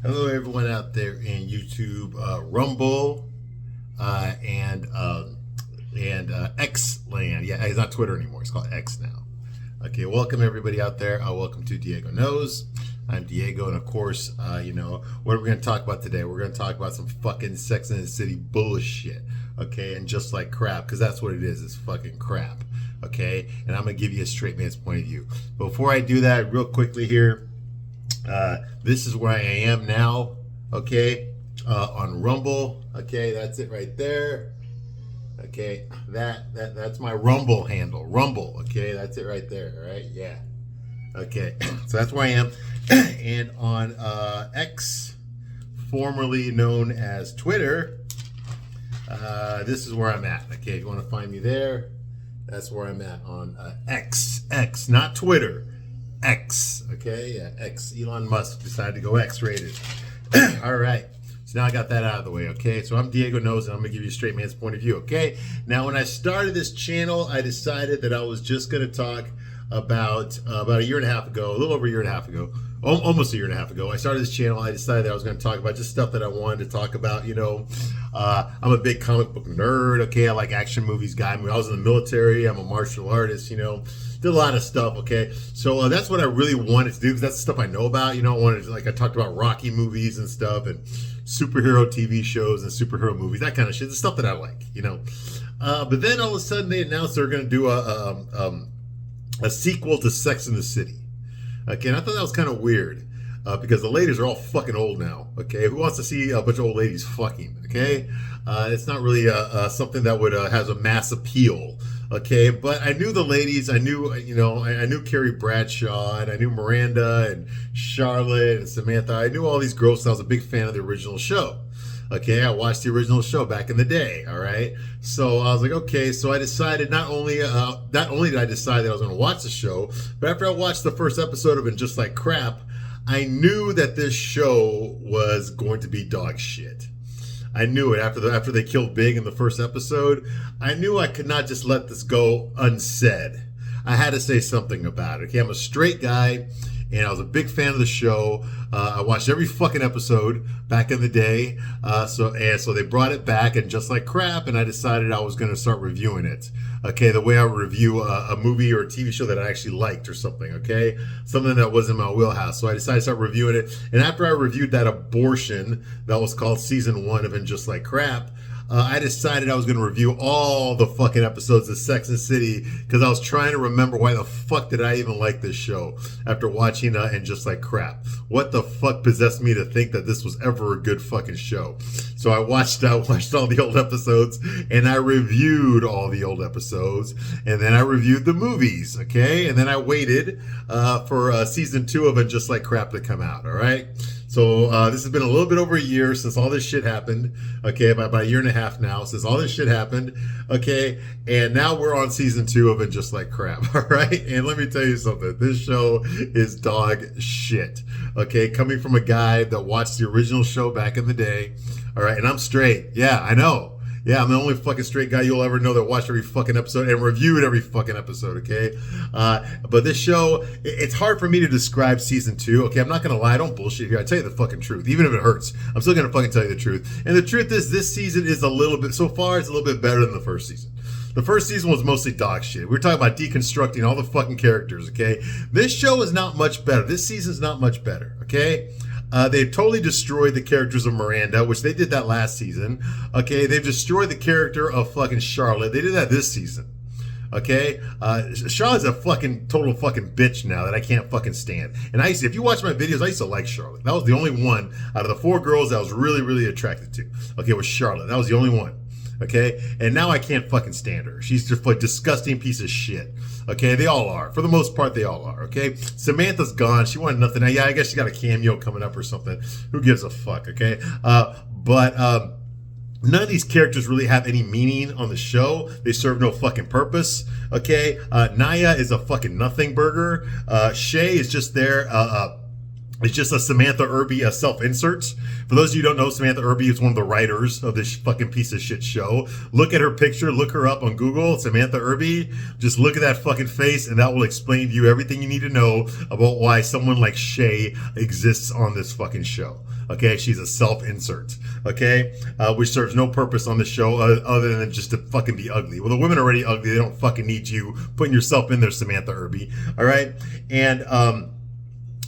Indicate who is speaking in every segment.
Speaker 1: Hello, everyone out there in YouTube, Rumble, and X land. Yeah, it's not Twitter anymore. It's called X now. Okay, welcome everybody out there. Welcome to Diego Knows. I'm Diego, and of course, what are we going to talk about today? We're going to talk about some fucking Sex and the City bullshit. Okay, and just like crap, because that's what it is. It's fucking crap. Okay, and I'm going to give you a straight man's point of view. Before I do that, real quickly here. This is where I am now, okay, on Rumble, okay, that's it right there, okay, that's my Rumble handle, Rumble, okay, that's it right there, all right, yeah, okay, so that's where I am, and on X, formerly known as Twitter, this is where I'm at, okay, if you want to find me there, that's where I'm at on X, not Twitter, X, okay, yeah, X. Elon Musk decided to go X-rated. All right, so now I got that out of the way, okay? So I'm Diego Knows, and I'm gonna give you a straight man's point of view, okay? Now, when I started this channel, I decided that I was just gonna talk about a year and a half ago, a little over a year and a half ago, almost a year and a half ago, I started this channel. I decided that I was going to talk about just stuff that I wanted to talk about. I'm a big comic book nerd. Okay, I like action movies, I was in the military. I'm a martial artist. Did a lot of stuff. Okay, so that's what I really wanted to do because that's the stuff I know about. I wanted to, I talked about Rocky movies and stuff, and superhero TV shows and superhero movies, that kind of shit. The stuff that I like. But then all of a sudden they announced they're going to do a sequel to Sex and the City. Okay, and I thought that was kind of weird because the ladies are all fucking old now. Okay, who wants to see a bunch of old ladies fucking? Okay, it's not really something that would has a mass appeal. Okay, but I knew the ladies. I knew I knew Carrie Bradshaw, and I knew Miranda and Charlotte and Samantha. I knew all these girls. And I was a big fan of the original show. Okay, I watched the original show back in the day. All right, so I was like, okay. So I decided not only did I decide that I was going to watch the show, but after I watched the first episode of it, just like crap, I knew that this show was going to be dog shit. I knew it after they killed Big in the first episode. I knew I could not just let this go unsaid. I had to say something about it. Okay, I'm a straight guy. And I was a big fan of the show. I watched every fucking episode back in the day. So they brought it back, and just like crap, and I decided I was going to start reviewing it. Okay, the way I would review a movie or a TV show that I actually liked or something. Okay, something that was in my wheelhouse. So I decided to start reviewing it. And after I reviewed that abortion that was called season 1 of And Just Like Crap, I decided I was going to review all the fucking episodes of Sex and the City because I was trying to remember why the fuck did I even like this show after watching And Just Like Crap. What the fuck possessed me to think that this was ever a good fucking show? So I watched all the old episodes, and I reviewed all the old episodes, and then I reviewed the movies, okay? And then I waited for season 2 of And Just Like Crap to come out, all right? So this has been a little bit over a year since all this shit happened. Okay, about a year and a half now since all this shit happened. Okay, and now we're on season 2 of And Just Like Crap. All right, and let me tell you something. This show is dog shit. Okay, coming from a guy that watched the original show back in the day. All right, and I'm straight. Yeah, I know. Yeah, I'm the only fucking straight guy you'll ever know that watched every fucking episode and reviewed every fucking episode, okay? But this show, it's hard for me to describe season 2, okay? I'm not going to lie, I don't bullshit here. I tell you the fucking truth, even if it hurts. I'm still going to fucking tell you the truth. And the truth is, this season is so far, it's a little bit better than the first season. The first season was mostly dog shit. We were talking about deconstructing all the fucking characters, okay? This show is not much better. This season's not much better, okay? They've totally destroyed the characters of Miranda, which they did that last season. Okay, they've destroyed the character of fucking Charlotte. They did that this season. Okay, Charlotte's a fucking total fucking bitch now that I can't fucking stand. And if you watch my videos, I used to like Charlotte. That was the only one out of the 4 girls that I was really, really attracted to. Okay, was Charlotte. That was the only one. Okay, and now I can't fucking stand her. She's just like disgusting piece of shit. Okay, they all are. For the most part, they all are. Okay, Samantha's gone. She wanted nothing. Yeah, I guess she got a cameo coming up or something. Who gives a fuck? Okay, but none of these characters really have any meaning on the show. They serve no fucking purpose. Okay, Naya is a fucking nothing burger. Shay is just there. It's just a Samantha Irby self-insert. For those of you who don't know, Samantha Irby is one of the writers of this fucking piece of shit show. Look at her picture. Look her up on Google. Samantha Irby. Just look at that fucking face, and that will explain to you everything you need to know about why someone like Shay exists on this fucking show. Okay, she's a self-insert. Okay, which serves no purpose on the show other than just to fucking be ugly. Well, the women are already ugly. They don't fucking need you putting yourself in there, Samantha Irby. All right, and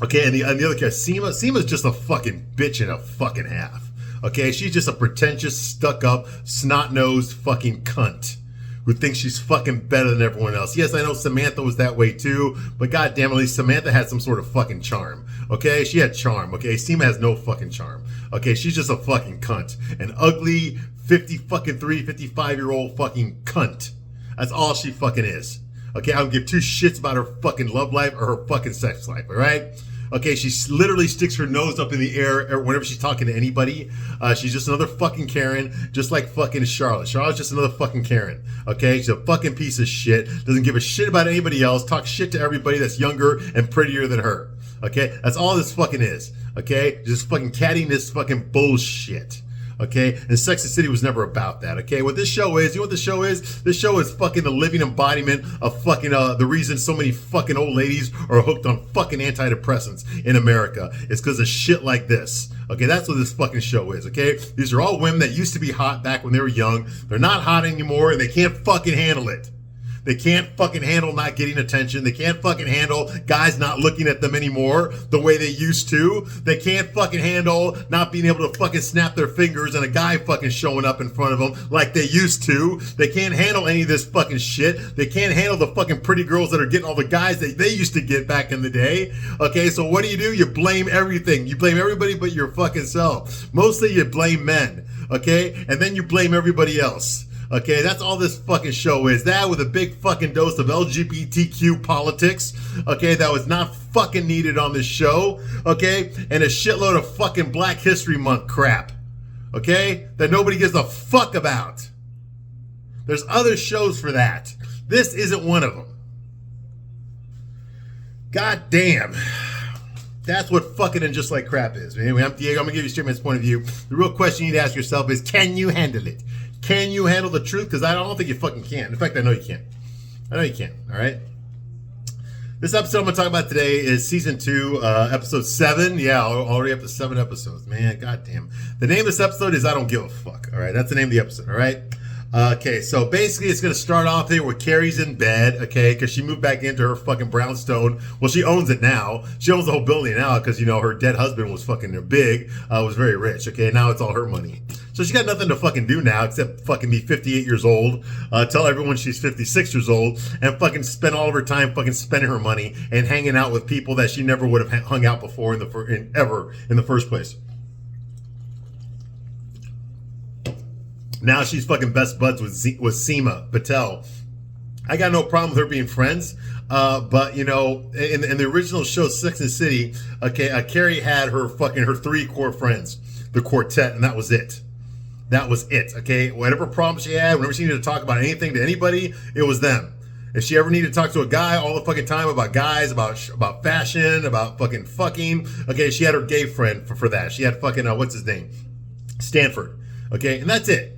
Speaker 1: okay, and the other character, Seema's just a fucking bitch and a fucking half. Okay, she's just a pretentious, stuck-up, snot-nosed fucking cunt who thinks she's fucking better than everyone else. Yes, I know Samantha was that way too, but goddamn, at least Samantha had some sort of fucking charm. Okay, she had charm. Okay, Seema has no fucking charm. Okay, she's just a fucking cunt, an ugly 55-year-old fucking cunt. That's all she fucking is. Okay, I don't give two shits about her fucking love life or her fucking sex life. All right. Okay, she literally sticks her nose up in the air whenever she's talking to anybody. She's just another fucking Karen, just like fucking Charlotte. Charlotte's just another fucking Karen. Okay, she's a fucking piece of shit. Doesn't give a shit about anybody else. Talks shit to everybody that's younger and prettier than her. Okay, that's all this fucking is. Okay, just fucking catting this fucking bullshit. Okay, and Sex and the City was never about that. Okay, what this show is, you know what the show is? This show is fucking the living embodiment of fucking the reason so many fucking old ladies are hooked on fucking antidepressants in America. It's because of shit like this. Okay, that's what this fucking show is. Okay, these are all women that used to be hot back when they were young. They're not hot anymore, and they can't fucking handle it. They can't fucking handle not getting attention. They can't fucking handle guys not looking at them anymore the way they used to. They can't fucking handle not being able to fucking snap their fingers and a guy fucking showing up in front of them like they used to. They can't handle any of this fucking shit. They can't handle the fucking pretty girls that are getting all the guys that they used to get back in the day. Okay, so what do? You blame everything. You blame everybody but your fucking self. Mostly you blame men. Okay, and then you blame everybody else. Okay, that's all this fucking show is. That with a big fucking dose of LGBTQ politics. Okay, that was not fucking needed on this show. Okay, and a shitload of fucking Black History Month crap. Okay, that nobody gives a fuck about. There's other shows for that. This isn't one of them. God damn. That's what fucking and just like crap is. Anyway, I'm Diego. I'm gonna give you Straight Man's point of view. The real question you need to ask yourself is, can you handle it? Can you handle the truth? Because I don't think you fucking can. In fact, I know you can't. I know you can. All right. This episode I'm going to talk about today is season 2, episode 7. Yeah, already up to 7 episodes. Man, goddamn. The name of this episode is I Don't Give a Fuck. All right. That's the name of the episode. All right. Okay, so basically it's going to start off here where Carrie's in bed, okay, because she moved back into her fucking brownstone. Well, she owns it now. She owns the whole building now because, you know, her dead husband was fucking big, was very rich, okay? Now it's all her money. So she got nothing to fucking do now except fucking be 58 years old, tell everyone she's 56 years old, and fucking spend all of her time fucking spending her money and hanging out with people that she never would have hung out before ever in the first place. Now she's fucking best buds with Seema Patel. I got no problem with her being friends, but you know, in the original show Sex and the City, okay, Carrie had her 3 core friends, the quartet, and that was it. That was it. Okay, whatever problem she had, whenever she needed to talk about anything to anybody, it was them. If she ever needed to talk to a guy all the fucking time about guys, about fashion, about fucking, okay, she had her gay friend for that. She had fucking what's his name, Stanford. Okay, and that's it.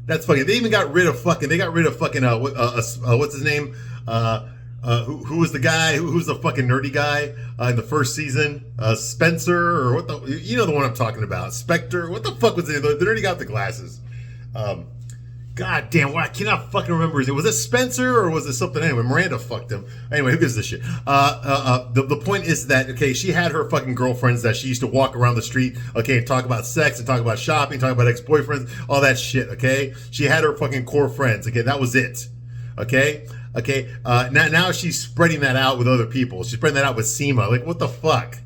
Speaker 1: That's fucking. They even got rid of fucking. They got rid of fucking. What's his name? Who was the guy? Who's the fucking nerdy guy in the first season? Spencer or what the? You know the one I'm talking about. Spectre. What the fuck was it? The nerdy guy with the glasses. God damn, I cannot fucking remember his name. Was it Spencer or was it something? Anyway, Miranda fucked him. Anyway, who gives a shit? The point is that, okay, she had her fucking girlfriends that she used to walk around the street, okay, and talk about sex and talk about shopping, talk about ex-boyfriends, all that shit, okay? She had her fucking core friends, okay? That was it, okay? Okay, now she's spreading that out with other people. She's spreading that out with Seema. Like, what the fuck?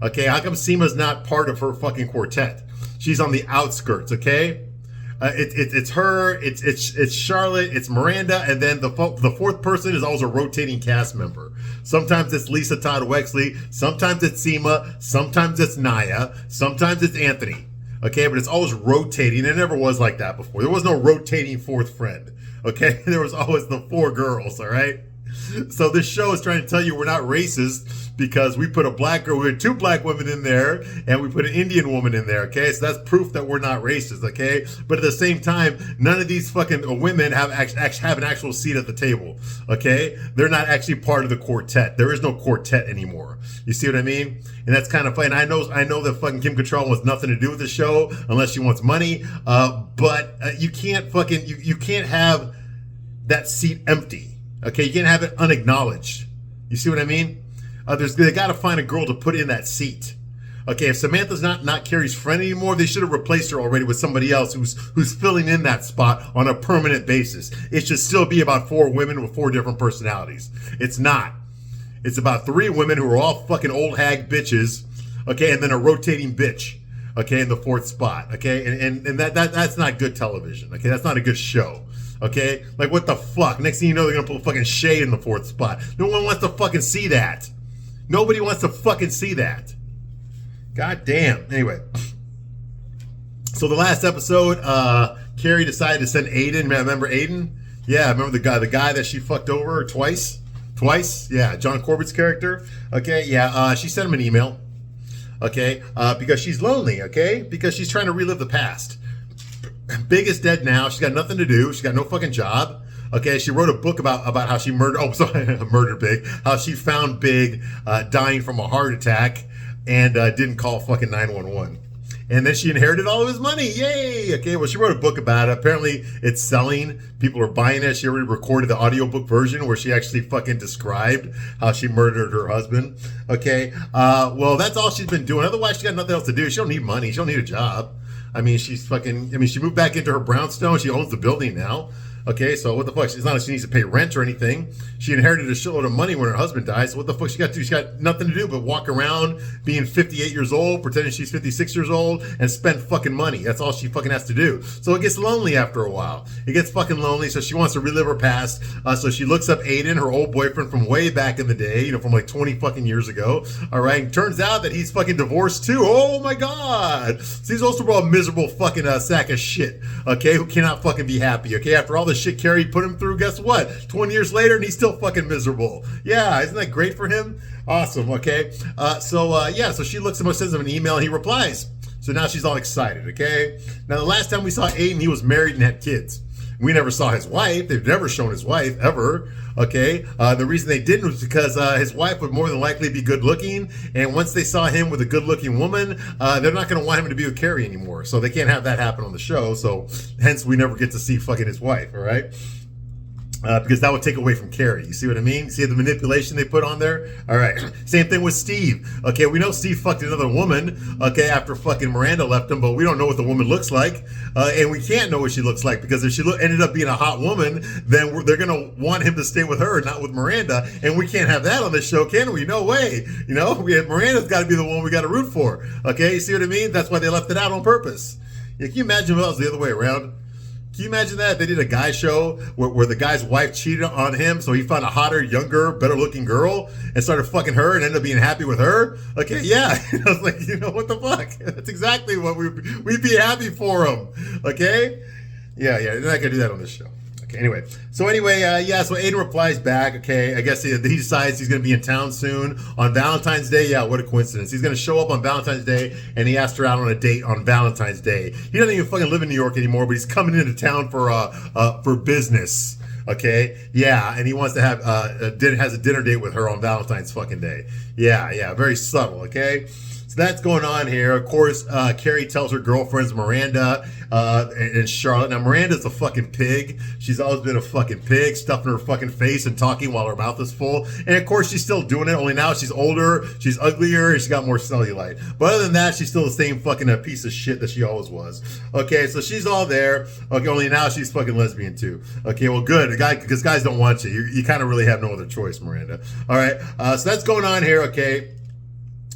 Speaker 1: Okay, how come Seema's not part of her fucking quartet? She's on the outskirts, okay? It's her, it's Charlotte, it's Miranda, and then the fourth person is always a rotating cast member. Sometimes it's Lisa Todd Wexley, sometimes it's Seema, sometimes it's Naya, sometimes it's Anthony. Okay, but it's always rotating. It never was like that before. There was no rotating fourth friend. Okay, there was always the 4 girls. All right. So this show is trying to tell you we're not racist because we put a black girl, we had 2 black women in there, and we put an Indian woman in there, okay? So that's proof that we're not racist, okay? But at the same time, none of these fucking women have an actual seat at the table, okay? They're not actually part of the quartet. There is no quartet anymore. You see what I mean? And that's kind of funny. And I know that fucking Kim Cattrall wants nothing to do with the show unless she wants money, but you can't fucking, you can't have that seat empty, okay? You can't have it unacknowledged. You see what I mean? They got to find a girl to put in that seat. Okay, if Samantha's not Carrie's friend anymore, they should have replaced her already with somebody else who's filling in that spot on a permanent basis. It should still be about 4 women with 4 different personalities. It's not. It's about 3 women who are all fucking old hag bitches, okay, and then a rotating bitch, okay, in the 4th spot, okay, and that's not good television, okay, that's not a good show. Okay, like what the fuck? Next thing you know, they're gonna put fucking Shay in the 4th spot. No one wants to fucking see that. Nobody wants to fucking see that. God damn. Anyway, so the last episode, Carrie decided to send Aiden. Remember Aiden? Yeah, remember the guy that she fucked over twice? Yeah, John Corbett's character. Okay, yeah, she sent him an email. Okay, because she's lonely. Okay, because she's trying to relive the past. Big is dead now. She's got nothing to do. She's got no fucking job. Okay, she wrote a book about how she murdered Big. How she found Big dying from a heart attack and didn't call fucking 911. And then she inherited all of his money. Yay! Okay, well, she wrote a book about it. Apparently, it's selling. People are buying it. She already recorded the audiobook version where she actually fucking described how she murdered her husband. Okay, well, that's all she's been doing. Otherwise, she got nothing else to do. She don't need money. She don't need a job. I mean, she moved back into her brownstone. She owns the building now. Okay, so what the fuck? It's not like she needs to pay rent or anything. She inherited a shitload of money when her husband died. So what the fuck she got to do? She got nothing to do but walk around being 58 years old, pretending she's 56 years old, and spend fucking money. That's all she fucking has to do. So it gets lonely after a while. It gets fucking lonely, so she wants to relive her past. So she looks up Aiden, her old boyfriend from way back in the day, you know, from like 20 fucking years ago. All right, and turns out that he's fucking divorced too. Oh my god. So he's also a miserable fucking sack of shit. Okay, who cannot fucking be happy. Okay, after all the shit Carrie put him through, guess what? 20 years later, and he's still fucking miserable. Yeah, isn't that great for him? Awesome, okay? So she looks at him, sends him an email, and he replies. So now she's all excited, okay? Now, the last time we saw Aiden, he was married and had kids. We never saw his wife. They've never shown his wife, ever, okay? The reason they didn't was because his wife would more than likely be good looking, and once they saw him with a good looking woman, they're not going to want him to be with Carrie anymore, so they can't have that happen on the show, so hence we never get to see fucking his wife, all right? Because that would take away from Carrie. You see what I mean? See the manipulation they put on there? All right. Same thing with Steve. Okay, we know Steve fucked another woman, okay, after fucking Miranda left him, but we don't know what the woman looks like. And we can't know what she looks like, because if she ended up being a hot woman, then they're going to want him to stay with her, not with Miranda. And we can't have that on this show, can we? No way. You know, Miranda's got to be the one we got to root for. Okay, you see what I mean? That's why they left it out on purpose. Yeah, can you imagine if it was the other way around? Can you imagine that? They did a guy show where the guy's wife cheated on him, so he found a hotter, younger, better-looking girl and started fucking her and ended up being happy with her? Okay, yeah. I was like, you know, what the fuck? That's exactly what we'd be happy for him. Okay? Yeah, they're not going to do that on this show. Okay, anyway. So Aiden replies back. Okay, I guess he decides he's going to be in town soon on Valentine's Day. Yeah, what a coincidence. He's going to show up on Valentine's Day, and he asked her out on a date on Valentine's Day. He doesn't even fucking live in New York anymore, but he's coming into town for business. Okay, yeah, and he wants to have has a dinner date with her on Valentine's fucking Day. Yeah, very subtle. Okay. So that's going on here. Of course, Carrie tells her girlfriends Miranda and Charlotte. Now, Miranda's a fucking pig. She's always been a fucking pig, stuffing her fucking face and talking while her mouth is full. And of course, she's still doing it, only now she's older, she's uglier, and she's got more cellulite. But other than that, she's still the same fucking piece of shit that she always was. Okay, so she's all there. Okay, only now she's fucking lesbian too. Okay, well, good. Because guys don't want you. You kind of really have no other choice, Miranda. All right, so that's going on here, okay.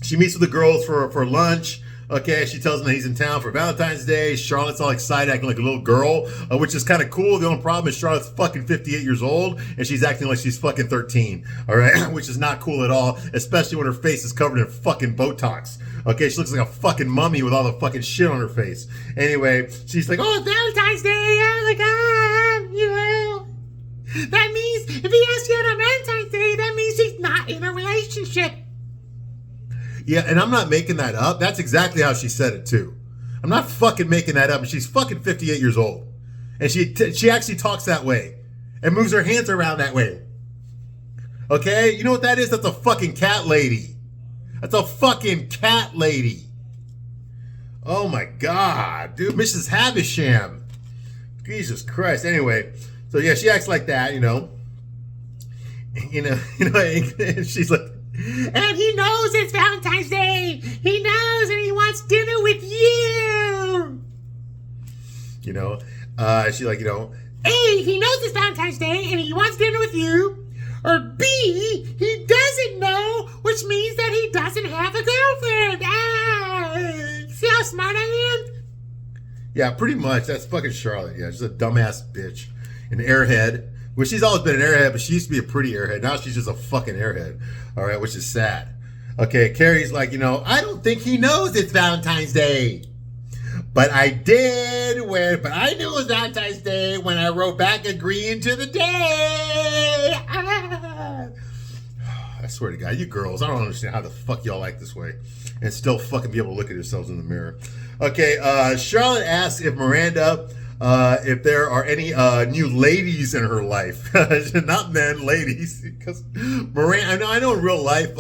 Speaker 1: She meets with the girls for lunch. Okay, she tells them that he's in town for Valentine's Day. Charlotte's all excited, acting like a little girl, which is kind of cool. The only problem is Charlotte's fucking 58 years old, and she's acting like she's fucking 13. All right, which is not cool at all, especially when her face is covered in fucking Botox. Okay, she looks like a fucking mummy with all the fucking shit on her face. Anyway, she's like, oh, it's Valentine's Day. Oh my God, you know. That means
Speaker 2: If he asks you on Valentine's Day, that means he's not in a relationship.
Speaker 1: Yeah, and I'm not making that up. That's exactly how she said it too. I'm not fucking making that up. And she's fucking 58 years old. And she actually talks that way. And moves her hands around that way. Okay? You know what that is? That's a fucking cat lady. That's a fucking cat lady. Oh my God. Dude, Mrs. Havisham. Jesus Christ. Anyway, so yeah, she acts like that, you know. And she's like,
Speaker 2: and he knows it's Valentine's Day. He knows and he wants dinner with you.
Speaker 1: You know, she's like, you know,
Speaker 2: A, he knows it's Valentine's Day and he wants dinner with you. Or B, he doesn't know, which means that he doesn't have a girlfriend. Ah, see how smart I am?
Speaker 1: Yeah, pretty much. That's fucking Charlotte. Yeah, she's a dumbass bitch. An airhead. Well, she's always been an airhead, but she used to be a pretty airhead. Now she's just a fucking airhead. All right, which is sad. Okay, Carrie's like, you know, I don't think he knows it's Valentine's Day. But I but I knew it was Valentine's Day when I wrote back agreeing to the day. Ah. I swear to God, you girls, I don't understand how the fuck y'all like this way and still fucking be able to look at yourselves in the mirror. Okay, Charlotte asks if Miranda, if there are any new ladies in her life. Not men, ladies. Because Miranda, I know in real life,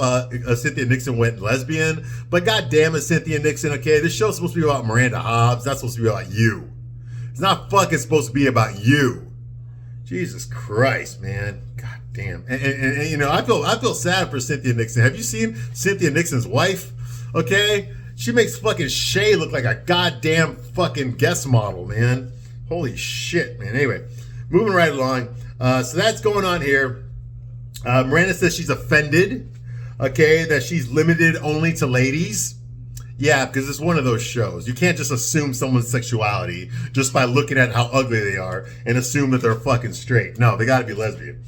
Speaker 1: Cynthia Nixon went lesbian, but goddamn it, Cynthia Nixon, okay, this show's supposed to be about Miranda Hobbs. That's supposed to be about you. It's not fucking supposed to be about you. Jesus Christ, man. God damn. And you know, I feel sad for Cynthia Nixon. Have you seen Cynthia Nixon's wife? Okay? She makes fucking Shay look like a goddamn fucking guest model, man. Holy shit, man. Anyway, moving right along. So that's going on here. Miranda says she's offended, okay, that she's limited only to ladies. Yeah, because it's one of those shows. You can't just assume someone's sexuality just by looking at how ugly they are and assume that they're fucking straight. No, they gotta be lesbian.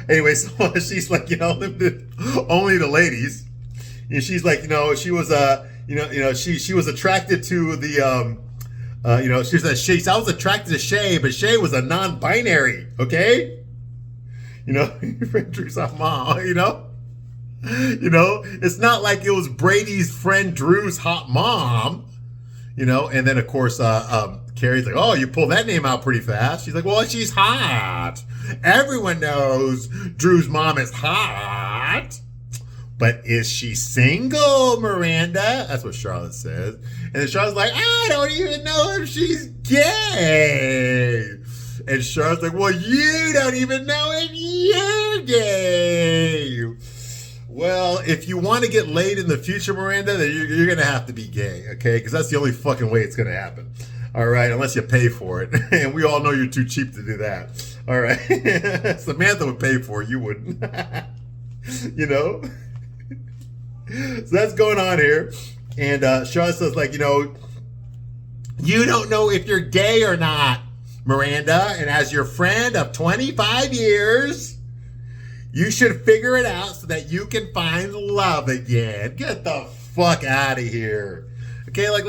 Speaker 1: Anyway, so she's like, you know, limited only to ladies. And she's like, you know, she was she was attracted to the she said I was attracted to Shay, but Shay was a non-binary, okay? You know, your friend Drew's hot mom, you know? You know, it's not like it was Brady's friend Drew's hot mom, you know? And then, of course, Carrie's like, oh, you pulled that name out pretty fast. She's like, well, she's hot. Everyone knows Drew's mom is hot. But is she single, Miranda? That's what Charlotte says. And then Charlotte's like, I don't even know if she's gay. And Charlotte's like, well, you don't even know if you're gay. Well, if you want to get laid in the future, Miranda, then you're going to have to be gay, okay? Because that's the only fucking way it's going to happen. All right, unless you pay for it. And we all know you're too cheap to do that. All right. Samantha would pay for it. You wouldn't. You know? So that's going on here. And Charlotte says, like, you know, you don't know if you're gay or not, Miranda. And as your friend of 25 years, you should figure it out so that you can find love again. Get the fuck out of here. Okay, like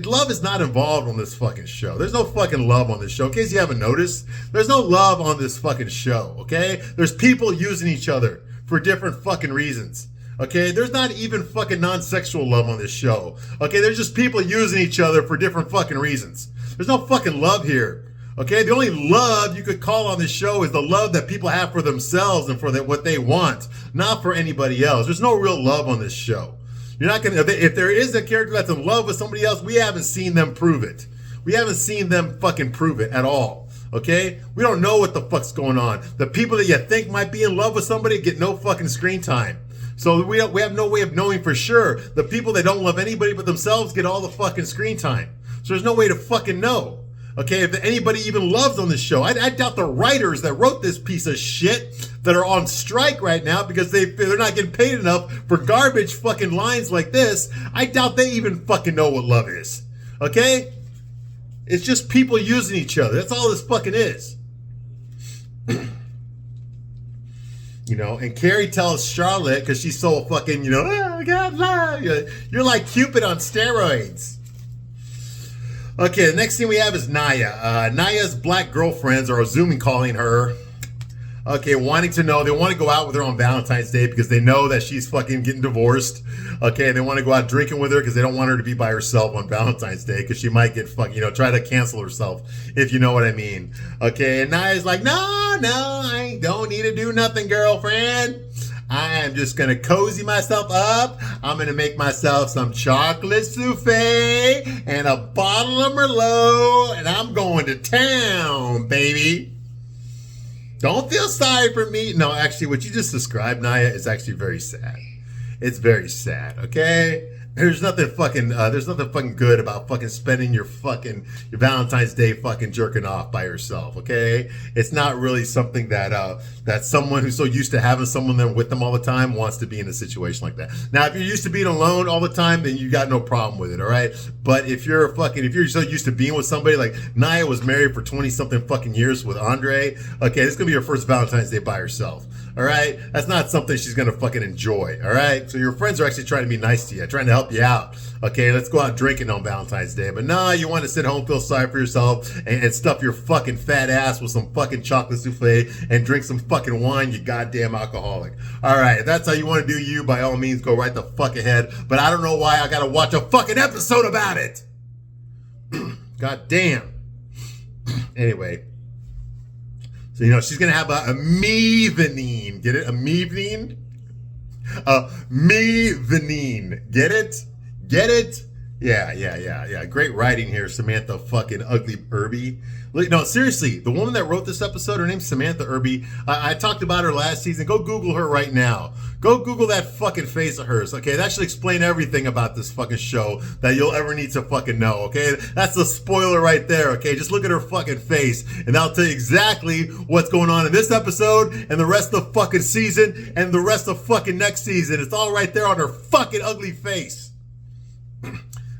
Speaker 1: love is not involved on this fucking show. There's no fucking love on this show. In case you haven't noticed, there's no love on this fucking show, okay? There's people using each other for different fucking reasons. Okay, there's not even fucking non-sexual love on this show. Okay, there's just people using each other for different fucking reasons. There's no fucking love here. Okay, the only love you could call on this show is the love that people have for themselves and for what they want, not for anybody else. There's no real love on this show. You're not gonna, if there is a character that's in love with somebody else, we haven't seen them prove it. We haven't seen them fucking prove it at all. Okay? We don't know what the fuck's going on. The people that you think might be in love with somebody get no fucking screen time. So we have no way of knowing for sure. The people that don't love anybody but themselves get all the fucking screen time. So there's no way to fucking know. Okay, if anybody even loves on this show. I doubt the writers that wrote this piece of shit that are on strike right now because they're not getting paid enough for garbage fucking lines like this. I doubt they even fucking know what love is. Okay? It's just people using each other. That's all this fucking is. You know, and Carrie tells Charlotte, because she's so fucking, you know, oh, God, love. You're like Cupid on steroids. Okay, the next thing we have is Naya. Naya's black girlfriends are Zoom calling her. Okay, wanting to know, they want to go out with her on Valentine's Day because they know that she's fucking getting divorced. Okay, they want to go out drinking with her because they don't want her to be by herself on Valentine's Day because she might get fucking, try to cancel herself, if you know what I mean. Okay, and Naya's like, no, I don't need to do nothing, girlfriend. I am just going to cozy myself up. I'm going to make myself some chocolate souffle and a bottle of Merlot, and I'm going to town, baby. Don't feel sorry for me. No, actually, what you just described, Naya, is actually very sad. It's very sad, okay? There's nothing fucking good about fucking spending your Valentine's Day fucking jerking off by yourself, okay? It's not really something that that someone who's so used to having someone there with them all the time wants to be in a situation like that. Now, if you're used to being alone all the time, then you got no problem with it, all right? But if you're so used to being with somebody, like Naya was married for 20 something fucking years with Andre, okay, this is gonna be her first Valentine's Day by herself. All right, that's not something she's gonna fucking enjoy. All right, so your friends are actually trying to be nice to you, trying to help you out. Okay, let's go out drinking on Valentine's Day. But no, you want to sit home, feel sorry for yourself, and stuff your fucking fat ass with some fucking chocolate souffle and drink some fucking wine, you goddamn alcoholic. All right, if that's how you want to do you, by all means, go right the fuck ahead. But I don't know why I gotta watch a fucking episode about it. God damn. Anyway. So, she's going to have a mevenine. Get it? A mevenine? A mevenine. Get it? Get it? Yeah. Great writing here, Samantha fucking Ugly Irby. No, seriously, the woman that wrote this episode, her name's Samantha Irby. I talked about her last season. Go Google her right now. Go Google that fucking face of hers, okay? That should explain everything about this fucking show that you'll ever need to fucking know, okay? That's the spoiler right there, okay? Just look at her fucking face, and that'll tell you exactly what's going on in this episode and the rest of the fucking season and the rest of fucking next season. It's all right there on her fucking ugly face.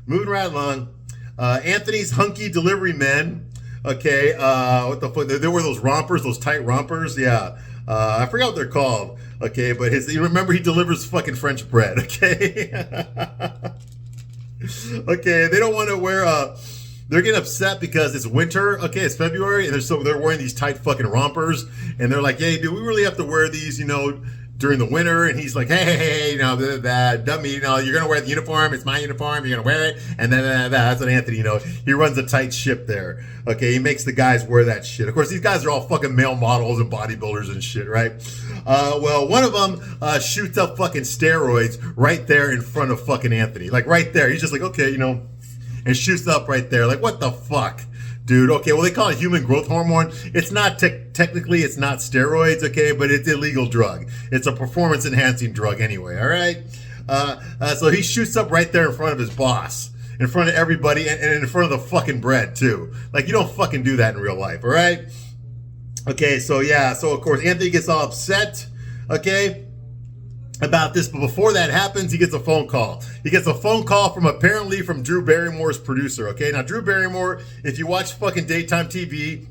Speaker 1: Moving right along. Anthony's hunky delivery men. Okay, what the fuck? They were those rompers, those tight rompers. Yeah, I forgot what they're called. Okay, but you remember he delivers fucking French bread. Okay, okay. They don't want to wear. They're getting upset because it's winter. Okay, it's February, and they're wearing these tight fucking rompers, and they're like, "Hey, do we really have to wear these? During the winter?" And he's like, hey, dummy, you're gonna wear the uniform. It's my uniform. You're gonna wear it. And then that's what Anthony, he runs a tight ship there. Okay, he makes the guys wear that shit. Of course, these guys are all fucking male models and bodybuilders and shit, right? Well, one of them shoots up fucking steroids right there in front of fucking Anthony, like right there. He's just like, okay, and shoots up right there. Like, what the fuck? Dude, okay, well, they call it human growth hormone. It's not technically, it's not steroids, okay, but it's a legal drug. It's a performance-enhancing drug anyway, all right? So he shoots up right there in front of his boss, in front of everybody, and in front of the fucking bread, too. Like, you don't fucking do that in real life, all right? Okay, so of course, Anthony gets all upset, okay, about this, but before that happens, he gets a phone call. He gets a phone call from Drew Barrymore's producer, okay? Now, Drew Barrymore, if you watch fucking daytime TV,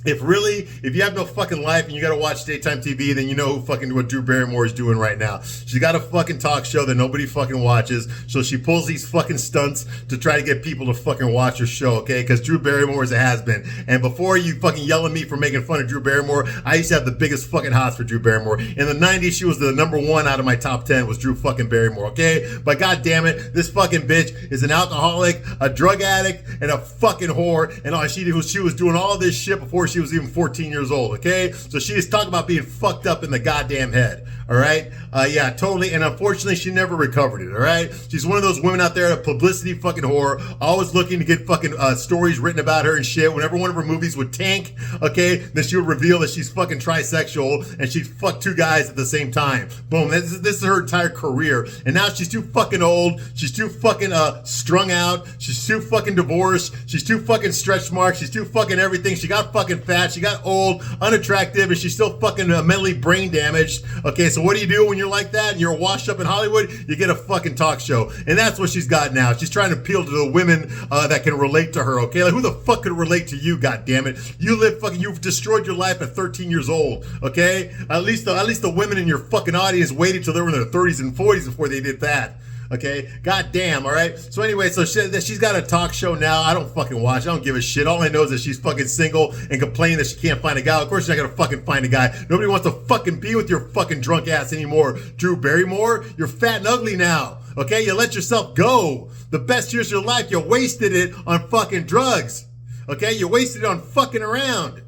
Speaker 1: if you have no fucking life and you gotta watch daytime TV, then you know what Drew Barrymore is doing right now. She's got a fucking talk show that nobody fucking watches, so she pulls these fucking stunts to try to get people to fucking watch her show, okay? Because Drew Barrymore is a has-been. And before you fucking yell at me for making fun of Drew Barrymore, I used to have the biggest fucking hots for Drew Barrymore. In the 90s, she was the number one out of my top 10 was Drew fucking Barrymore, okay? But god damn it, this fucking bitch is an alcoholic, a drug addict, and a fucking whore, and all she was doing all this shit before she was even 14 years old, okay? So she is talking about being fucked up in the goddamn head, all right? Yeah, totally, and unfortunately, she never recovered it, all right? She's one of those women out there, a publicity fucking whore, always looking to get fucking stories written about her and shit. Whenever one of her movies would tank, okay, then she would reveal that she's fucking trisexual and she'd fuck two guys at the same time. Boom, this is her entire career, and now she's too fucking old, she's too fucking strung out, she's too fucking divorced, she's too fucking stretch marked, she's too fucking everything, she got fucking fat, she got old, unattractive, and she's still fucking mentally brain damaged. Okay, so what do you do when you're like that and you're washed up in Hollywood? You get a fucking talk show, and that's what she's got now. She's trying to appeal to the women that can relate to her. Okay, like who the fuck could relate to you? God damn it, you've destroyed your life at 13 years old. Okay, at least the women in your fucking audience waited till they were in their 30s and 40s before they did that. Okay, goddamn. All right. So anyway, so she's got a talk show now. I don't fucking watch. I don't give a shit. All I know is that she's fucking single and complaining that she can't find a guy. Of course, she's not gonna fucking find a guy. Nobody wants to fucking be with your fucking drunk ass anymore, Drew Barrymore. You're fat and ugly now. Okay, you let yourself go. The best years of your life, you wasted it on fucking drugs. Okay, you wasted it on fucking around.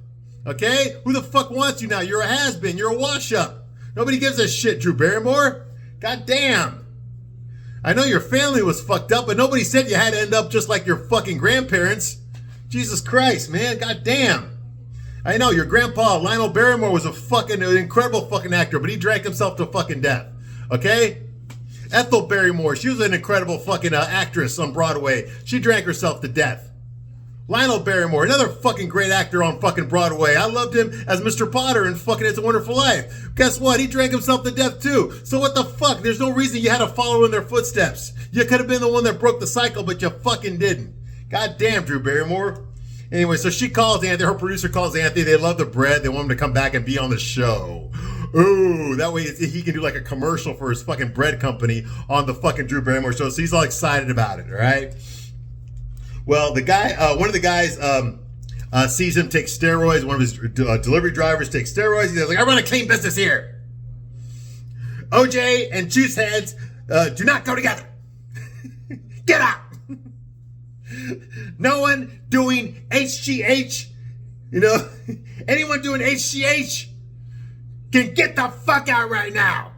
Speaker 1: Okay, who the fuck wants you now? You're a has-been. You're a wash-up. Nobody gives a shit, Drew Barrymore. God damn. I know your family was fucked up, but nobody said you had to end up just like your fucking grandparents. Jesus Christ, man. God damn. I know your grandpa, Lionel Barrymore, was a fucking incredible fucking actor, but he drank himself to fucking death. Okay? Ethel Barrymore, she was an incredible fucking actress on Broadway. She drank herself to death. Lionel Barrymore, another fucking great actor on fucking Broadway. I loved him as Mr. Potter in fucking It's a Wonderful Life. Guess what? He drank himself to death too. So what the fuck? There's no reason you had to follow in their footsteps. You could have been the one that broke the cycle, but you fucking didn't. God damn, Drew Barrymore. Anyway, so she calls Anthony, her producer calls Anthony. They love the bread. They want him to come back and be on the show. Ooh, that way he can do like a commercial for his fucking bread company on the fucking Drew Barrymore show. So he's all excited about it, all right? Well, the guy, one of the guys sees him take steroids. One of his delivery drivers takes steroids. He's like, I run a clean business here. OJ and juice heads do not go together. Get out. No one doing HGH, you know, anyone doing HGH can get the fuck out right now.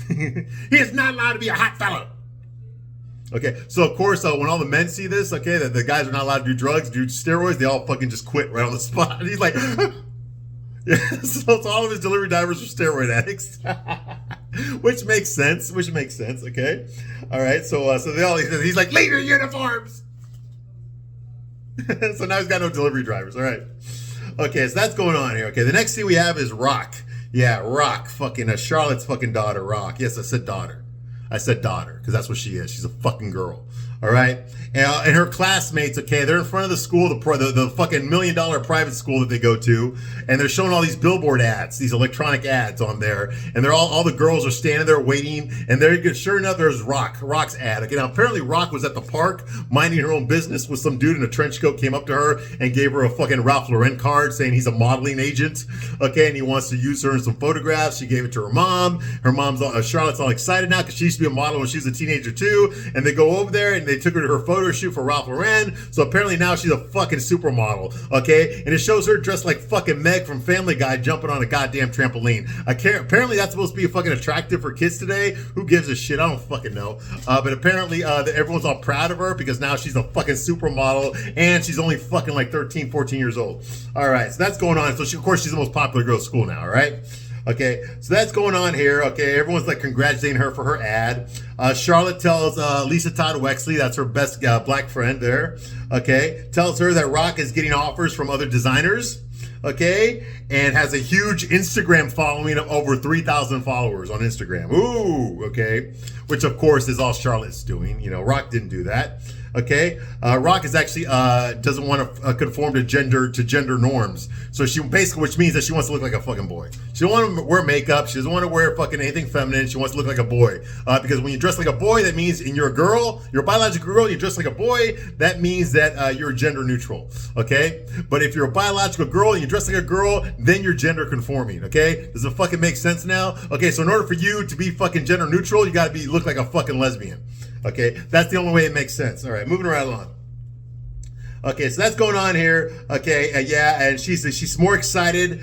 Speaker 1: He is not allowed to be a hot fellow. Okay, so of course, when all the men see this, okay, that the guys are not allowed to do drugs, do steroids, they all fucking just quit right on the spot. And he's like, yeah, so all of his delivery drivers are steroid addicts, which makes sense. Okay, all right, so they all he's like, leave your uniforms. So now he's got no delivery drivers. All right, okay, so that's going on here. Okay, the next thing we have is Rock. Yeah, Rock, fucking Charlotte's fucking daughter, Rock. Yes, I said daughter. I said daughter, because that's what she is. She's a fucking girl. All right? And her classmates, okay, they're in front of the school, the fucking $1 million private school that they go to, and they're showing all these billboard ads, these electronic ads on there, and they're all the girls are standing there waiting, and they're sure enough, there's Rock's ad. Okay, now apparently Rock was at the park minding her own business with some dude in a trench coat came up to her and gave her a fucking Ralph Lauren card saying he's a modeling agent, okay, and he wants to use her in some photographs. She gave it to her mom. Her mom's Charlotte's all excited now because she used to be a model when she was a teenager too, and they go over there and they took her to her photo shoot for Ralph Lauren. So apparently now she's a fucking supermodel, okay? And it shows her dressed like fucking Meg from Family Guy jumping on a goddamn trampoline. Apparently that's supposed to be fucking attractive for kids today. Who gives a shit? I don't fucking know. But apparently everyone's all proud of her because now she's a fucking supermodel and she's only fucking like 13, 14 years old. All right, so that's going on. So of course she's the most popular girl at school now, all right? Okay, so that's going on here. Okay, everyone's like congratulating her for her ad. Charlotte tells Lisa Todd Wexley, that's her best black friend there, okay, tells her that Rock is getting offers from other designers, okay, and has a huge Instagram following of over 3,000 followers on Instagram. Ooh, okay, which of course is all Charlotte's doing. You know, Rock didn't do that. Okay, Rock is actually doesn't want to conform to gender norms. So she basically, which means that she wants to look like a fucking boy. She don't want to wear makeup. She doesn't want to wear fucking anything feminine. She wants to look like a boy. Because when you dress like a boy, that means, and you're a girl, you're a biological girl, you dress like a boy, that means that you're gender neutral. Okay, but if you're a biological girl and you dress like a girl, then you're gender conforming. Okay, does it fucking make sense now? Okay, so in order for you to be fucking gender neutral, you got to look like a fucking lesbian. Okay, that's the only way it makes sense. All right, moving right along. Okay, so that's going on here. Okay, yeah, and she's more excited.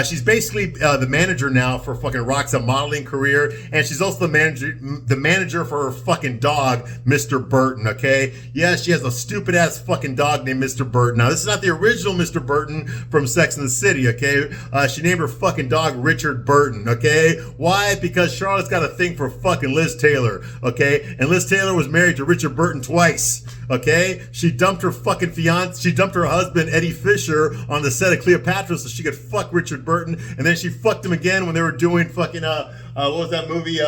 Speaker 1: She's basically the manager now for fucking Rock's modeling career, and she's also the manager for her fucking dog, Mr. Burton. Okay, yeah, she has a stupid ass fucking dog named Mr. Burton. Now this is not the original Mr. Burton from Sex and the City. Okay, she named her fucking dog Richard Burton. Okay, why? Because Charlotte's got a thing for fucking Liz Taylor. Okay, and Liz Taylor was married to Richard Burton twice. Okay, she dumped her fucking fiance, she dumped her husband Eddie Fisher on the set of Cleopatra so she could fuck Richard Burton, and then she fucked him again when they were doing fucking What was that movie?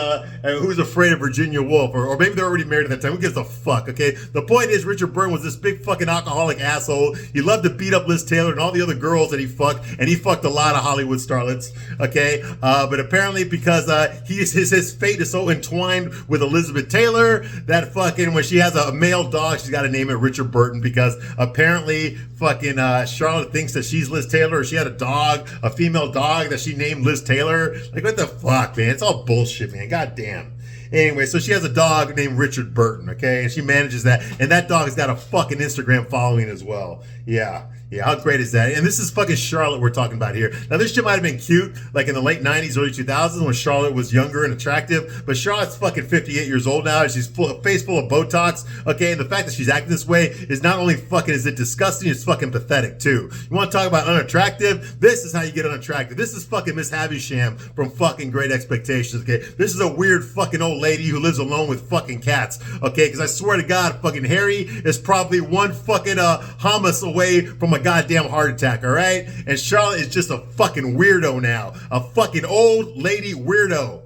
Speaker 1: Who's Afraid of Virginia Woolf? Or maybe they're already married at that time. Who gives a fuck, okay? The point is, Richard Burton was this big fucking alcoholic asshole. He loved to beat up Liz Taylor and all the other girls that he fucked, and he fucked a lot of Hollywood starlets, okay? But apparently because his fate is so entwined with Elizabeth Taylor that fucking when she has a male dog, she's got to name it Richard Burton because apparently fucking Charlotte thinks that she's Liz Taylor, or she had a dog, a female dog that she named Liz Taylor. Like, what the fuck, man? It's all bullshit, man. God damn. Anyway, so she has a dog named Richard Burton, okay? And she manages that. And that dog has got a fucking Instagram following as well. Yeah. Yeah, how great is that? And this is fucking Charlotte we're talking about here. Now, this shit might have been cute, like in the late 90s, early 2000s, when Charlotte was younger and attractive. But Charlotte's fucking 58 years old now, and she's face full of Botox, okay? And the fact that she's acting this way is not only fucking, is it disgusting, it's fucking pathetic, too. You want to talk about unattractive? This is how you get unattractive. This is fucking Miss Havisham from fucking Great Expectations, okay? This is a weird fucking old lady who lives alone with fucking cats, okay? Because I swear to God, fucking Harry is probably one fucking hummus away from a goddamn heart attack, all right? And Charlotte is just a fucking weirdo now, a fucking old lady weirdo,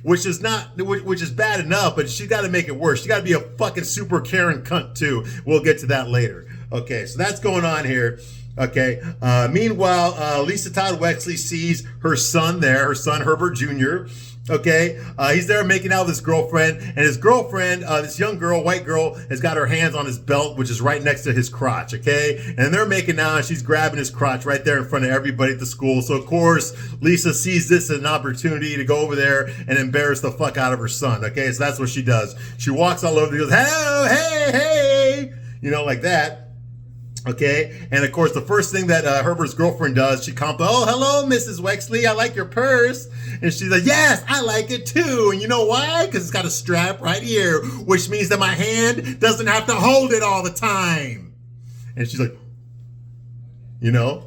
Speaker 1: which is bad enough, but she got to make it worse. She got to be a fucking super Karen cunt too. We'll get to that later. Okay, so that's going on here. Okay. Meanwhile, Lisa Todd Wexley sees her son there, her son Herbert Jr. Okay, he's there making out with his girlfriend, and his girlfriend, this young girl, white girl, has got her hands on his belt, which is right next to his crotch, okay? And they're making out, and she's grabbing his crotch right there in front of everybody at the school. So, of course, Lisa sees this as an opportunity to go over there and embarrass the fuck out of her son, okay? So that's what she does. She walks all over, goes, hey, you know, like that. Okay, and of course, the first thing that Herbert's girlfriend does, she compliments, oh, hello, Mrs. Wexley, I like your purse. And she's like, yes, I like it too. And you know why? Because it's got a strap right here, which means that my hand doesn't have to hold it all the time. And she's like, you know?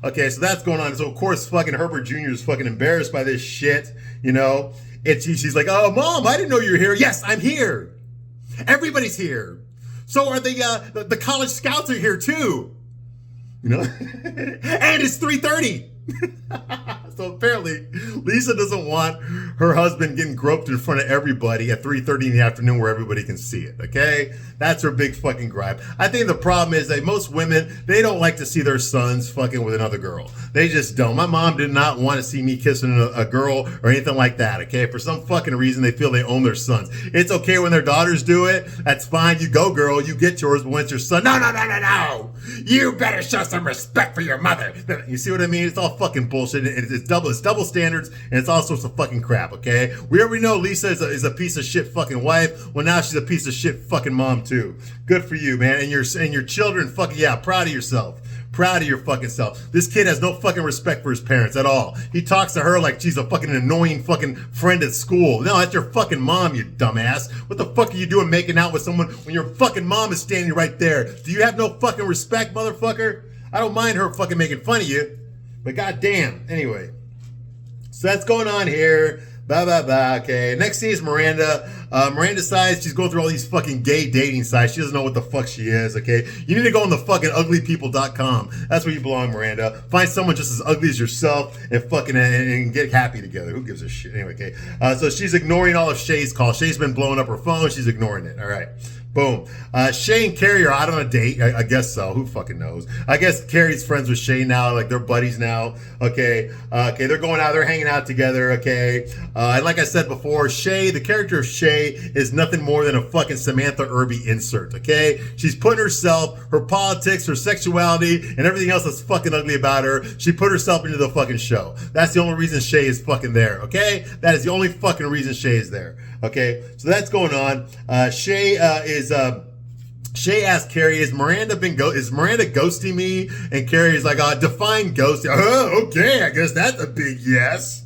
Speaker 1: Okay, so that's going on. So, of course, fucking Herbert Jr. is fucking embarrassed by this shit, you know? And she's like, oh, Mom, I didn't know you were here. Yes, I'm here. Everybody's here. So are the college scouts are here too, you know, and it's 3:30. So apparently Lisa doesn't want her husband getting groped in front of everybody at 3:30 in the afternoon where everybody can see it, okay? That's her big fucking gripe. I think the problem is that most women, they don't like to see their sons fucking with another girl. They just don't. My mom did not want to see me kissing a girl or anything like that, okay? For some fucking reason, they feel they own their sons. It's okay when their daughters do it. That's fine. You go, girl. You get yours. But when it's your son, no. You better show some respect for your mother. You see what I mean? It's all fucking bullshit. It's double standards, and it's all sorts of fucking crap, okay? We already know Lisa is a piece of shit fucking wife. Well, now she's a piece of shit fucking mom too. Good for you, man. And your children, fucking, yeah, proud of yourself. Proud of your fucking self. This kid has no fucking respect for his parents at all. He talks to her like she's a fucking annoying fucking friend at school. No, that's your fucking mom, you dumbass. What the fuck are you doing making out with someone when your fucking mom is standing right there? Do you have no fucking respect, motherfucker? I don't mind her fucking making fun of you, but goddamn. Anyway, so that's going on here. Blah, blah, blah. Okay. Next scene is Miranda. Miranda decides she's going through all these fucking gay dating sites. She doesn't know what the fuck she is, okay? You need to go on the fucking uglypeople.com. That's where you belong, Miranda. Find someone just as ugly as yourself and fucking and get happy together. Who gives a shit? Anyway, okay. So she's ignoring all of Shay's calls. Shay's been blowing up her phone. She's ignoring it. All right. Boom. Shay and Carrie are out on a date. I guess so. Who fucking knows? I guess Carrie's friends with Shay now. Like, they're buddies now. Okay. Okay. They're going out. They're hanging out together. Okay. And like I said before, Shay, the character of Shay is nothing more than a fucking Samantha Irby insert. Okay. She's putting herself, her politics, her sexuality, and everything else that's fucking ugly about her. She put herself into the fucking show. That's the only reason Shay is fucking there. Okay. That is the only fucking reason Shay is there. Okay. So that's going on. Shay asked Carrie, is Miranda ghosting me? And Carrie's like, define ghosting. Oh, okay, I guess that's a big yes.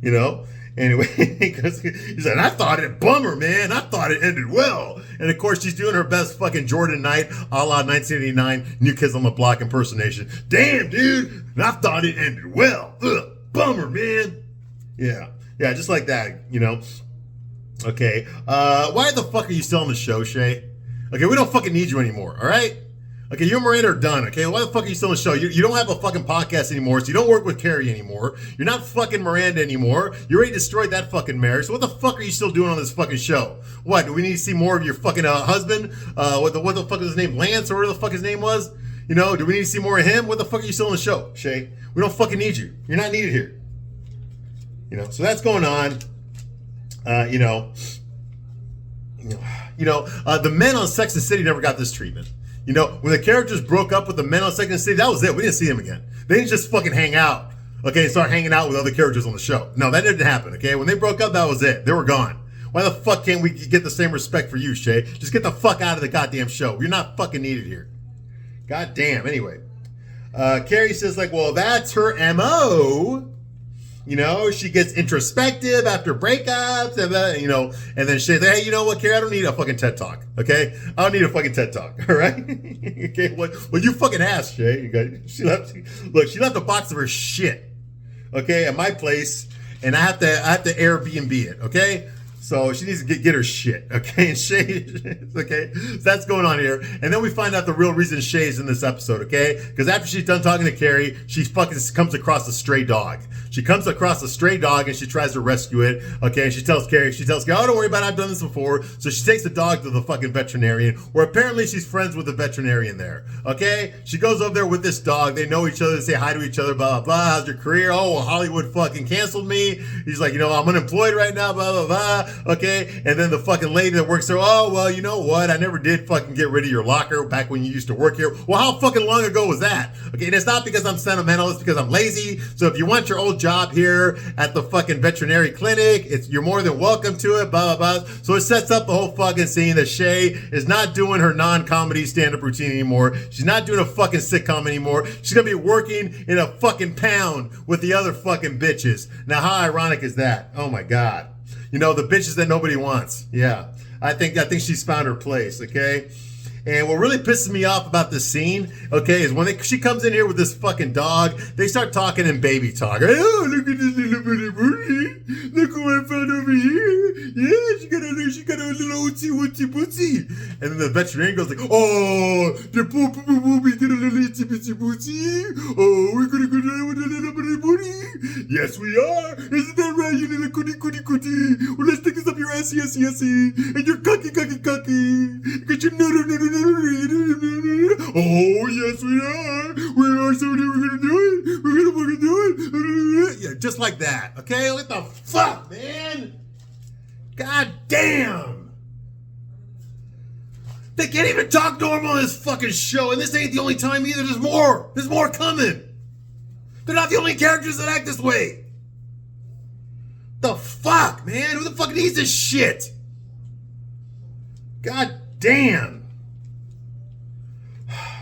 Speaker 1: You know? Anyway, he's like, I thought it, bummer, man. I thought it ended well. And of course, she's doing her best fucking Jordan Knight, a la 1989 New Kids on the Block impersonation. Damn, dude, I thought it ended well. Ugh, bummer, man. Yeah, just like that, you know? Okay, why the fuck are you still on the show, Shay? Okay, we don't fucking need you anymore, all right? Okay, you and Miranda are done, okay? Why the fuck are you still on the show? You don't have a fucking podcast anymore, so you don't work with Carrie anymore. You're not fucking Miranda anymore. You already destroyed that fucking marriage, so what the fuck are you still doing on this fucking show? What, do we need to see more of your fucking husband? What the fuck is his name? Lance, or whatever the fuck his name was? You know, do we need to see more of him? What the fuck are you still on the show, Shay? We don't fucking need you. You're not needed here. You know, so that's going on. The men on Sex and the City never got this treatment. You know, when the characters broke up with the men on Sex and the City, that was it. We didn't see them again. They didn't just fucking hang out, okay, and start hanging out with other characters on the show. No, that didn't happen, okay? When they broke up, that was it. They were gone. Why the fuck can't we get the same respect for you, Shay? Just get the fuck out of the goddamn show. You're not fucking needed here. God damn. Anyway, Carrie says, like, well, that's her MO. You know, she gets introspective after breakups, and you know, and then she's like, hey, you know what, Carrie, I don't need a fucking TED Talk, okay? I don't need a fucking TED Talk, all right? Okay, well, you fucking asked, Shay. She left a box of her shit, okay, at my place, and I have to Airbnb it, okay? So she needs to get her shit, okay? And Shay, okay? So that's going on here. And then we find out the real reason Shay's in this episode, okay? Because after she's done talking to Carrie, she fucking comes across a stray dog. She comes across a stray dog and she tries to rescue it, okay? And she tells Carrie, oh, don't worry about it, I've done this before. So she takes the dog to the fucking veterinarian, where apparently she's friends with the veterinarian there, okay? She goes over there with this dog. They know each other, they say hi to each other, blah, blah, blah. How's your career? Oh, well, Hollywood fucking canceled me. He's like, you know, I'm unemployed right now, blah, blah, blah. Okay, and then the fucking lady that works there, oh, well, you know what? I never did fucking get rid of your locker back when you used to work here. Well, how fucking long ago was that? Okay, and it's not because I'm sentimental, it's because I'm lazy. So if you want your old job here at the fucking veterinary clinic, you're more than welcome to it, blah, blah, blah. So it sets up the whole fucking scene that Shay is not doing her non-comedy stand-up routine anymore. She's not doing a fucking sitcom anymore. She's gonna be working in a fucking pound with the other fucking bitches. Now, how ironic is that? Oh my God. You know, the bitches that nobody wants. Yeah. I think she's found her place, okay? And what really pisses me off about this scene, okay, is when she comes in here with this fucking dog, they start talking in baby talk. Oh, look at this little bitty booty. Look what I found over here. Yeah, she got a little ootsy bootsy. And then the veterinarian goes like, oh, the poor booby got a little itsy bitsy bootsy. Oh, we're gonna go down with a little bitty booty. Yes, we are. Isn't that right, you little cootie. Well, let's stick this up your assy. And your cocky. Get your no. Oh, yes, we are. We are, so we're gonna do it. We're gonna fucking do it. Yeah, just like that. Okay, what the fuck, man? God damn. They can't even talk normal on this fucking show, and this ain't the only time either. There's more. There's more coming. They're not the only characters that act this way. The fuck, man? Who the fuck needs this shit? God damn.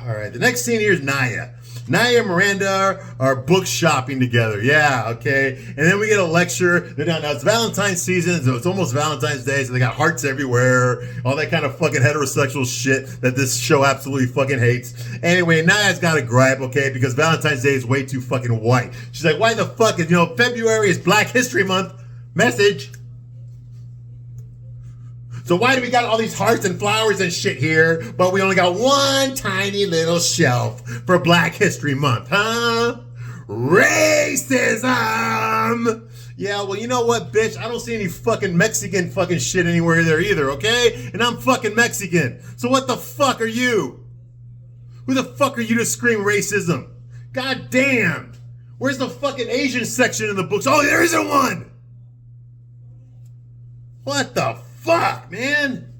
Speaker 1: All right, the next scene here is Naya. Naya and Miranda are book shopping together. Yeah, okay. And then we get a lecture. Now it's Valentine's season, so it's almost Valentine's Day, so they got hearts everywhere. All that kind of fucking heterosexual shit that this show absolutely fucking hates. Anyway, Naya's got a gripe, okay, because Valentine's Day is way too fucking white. She's like, why the fuck is, February is Black History Month. Message. So why do we got all these hearts and flowers and shit here, but we only got one tiny little shelf for Black History Month, huh? Racism! Yeah, well, you know what, bitch? I don't see any fucking Mexican fucking shit anywhere there either, okay? And I'm fucking Mexican. So what the fuck are you? Who the fuck are you to scream racism? God damn! Where's the fucking Asian section in the books? Oh, there isn't one! What the fuck, man?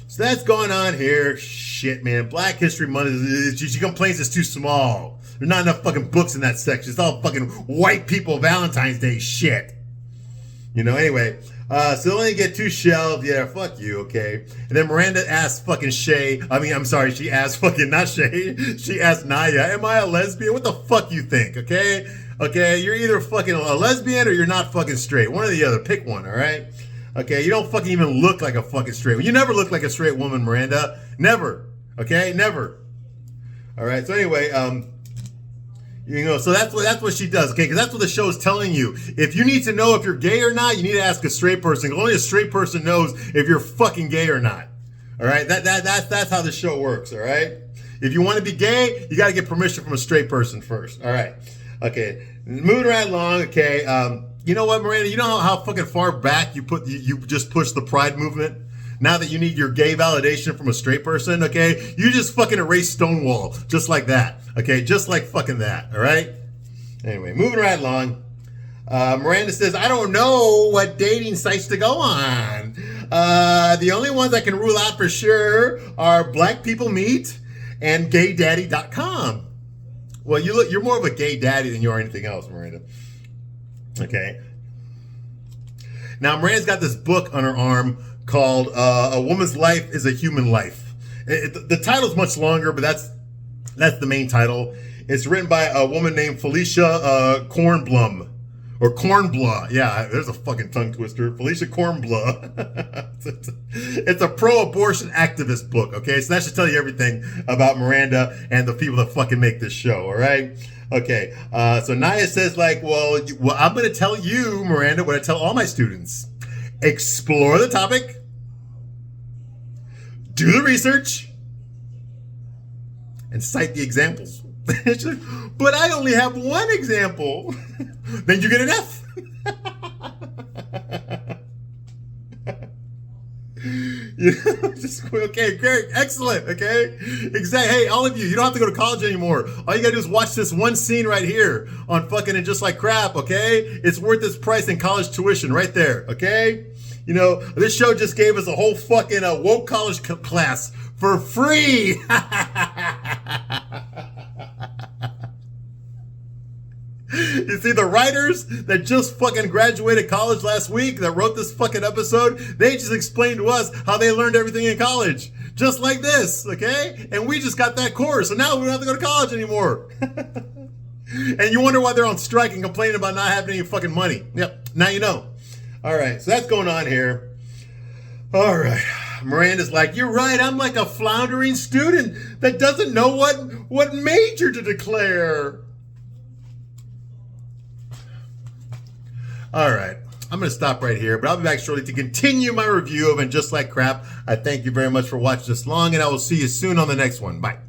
Speaker 1: So that's going on here. Shit, man. Black History Month, she complains it's too small. There's not enough fucking books in that section. It's all fucking white people Valentine's Day shit. Anyway. So they only get 2 shelves. Yeah, fuck you, okay? And then Miranda asks fucking she asked fucking, not Shay. She asked Naya, am I a lesbian? What the fuck you think, okay? Okay, you're either fucking a lesbian or you're not fucking straight. One or the other. Pick one, all right? Okay, you don't fucking even look like a fucking straight. You never look like a straight woman, Miranda. Never. Okay, never. All right. So anyway, so that's what she does. Okay, because that's what the show is telling you. If you need to know if you're gay or not, you need to ask a straight person. Only a straight person knows if you're fucking gay or not. All right, that's how the show works. All right, if you want to be gay, you got to get permission from a straight person first. All right, okay, moving right along. Okay, you know what, Miranda? You know how fucking far back you just pushed the pride movement. Now that you need your gay validation from a straight person, okay, you just fucking erase Stonewall just like that. Okay, just like fucking that. All right. Anyway, moving right along. Miranda says, I don't know what dating sites to go on. The only ones I can rule out for sure are Black People Meet and GayDaddy.com. Well, you're more of a gay daddy than you are anything else, Miranda. Okay. Now, Miranda's got this book on her arm called A Woman's Life is a Human Life. The title's much longer, but that's the main title. It's written by a woman named Felicia Kornblum. Or Kornblah. Yeah, there's a fucking tongue twister. Felicia Kornblah. It's a pro-abortion activist book, okay? So that should tell you everything about Miranda and the people that fucking make this show, all right? Okay, so Naya says, like, well, I'm going to tell you, Miranda, what I tell all my students. Explore the topic. Do the research. And cite the examples. But I only have one example. Then you get an F. Okay, great, excellent, okay? Exactly. Hey, all of you don't have to go to college anymore. All you gotta do is watch this one scene right here on fucking And Just Like Crap, okay? It's worth its price in college tuition right there, okay? You know, this show just gave us a whole fucking woke college class for free. You see, the writers that just fucking graduated college last week that wrote this fucking episode, they just explained to us how they learned everything in college. Just like this, okay? And we just got that course, so now we don't have to go to college anymore. And you wonder why they're on strike and complaining about not having any fucking money. Yep, now you know. All right, so that's going on here. All right. Miranda's like, you're right, I'm like a floundering student that doesn't know what major to declare. All right, I'm going to stop right here, but I'll be back shortly to continue my review of And Just Like Crap. I thank you very much for watching this long, and I will see you soon on the next one. Bye.